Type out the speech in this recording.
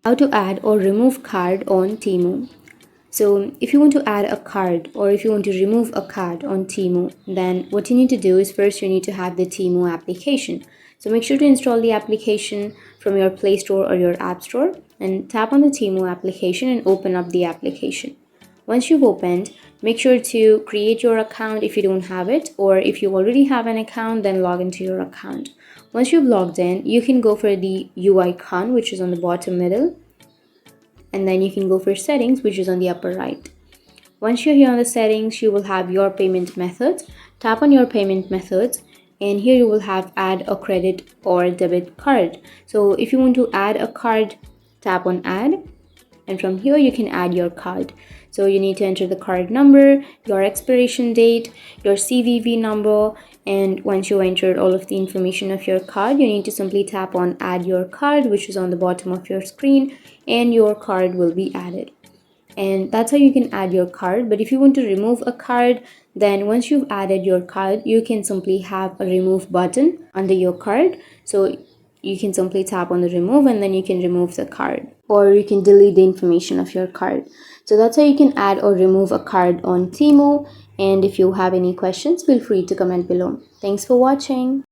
How to add or remove card on Temu. So if you want to add a card or if you want to remove a card on Temu, then what you need to do is first you need to have the Temu application. So make sure to install the application from your Play Store or your App Store and tap on the Temu application and open up the application. Once you've opened, make sure to create your account if you don't have it, or if you already have an account, then log into your account. Once you've logged in, you can go for the UI icon, which is on the bottom middle, and then you can go for settings, which is on the upper right. Once you're here on the settings, you will have your payment methods. Tap on your payment methods, and here you will have add a credit or debit card. So if you want to add a card, tap on add, and from here you can add your card. So you need to enter the card number, your expiration date, your CVV number, and once you entered all of the information of your card, you need to simply tap on add your card, which is on the bottom of your screen, and your card will be added. And that's how you can add your card. But if you want to remove a card, then once you've added your card, you can simply have a remove button under your card. So you can simply tap on the remove and then you can remove the card, or you can delete the information of your card. So that's how you can add or remove a card on Temu. And if you have any questions, feel free to comment below. Thanks for watching.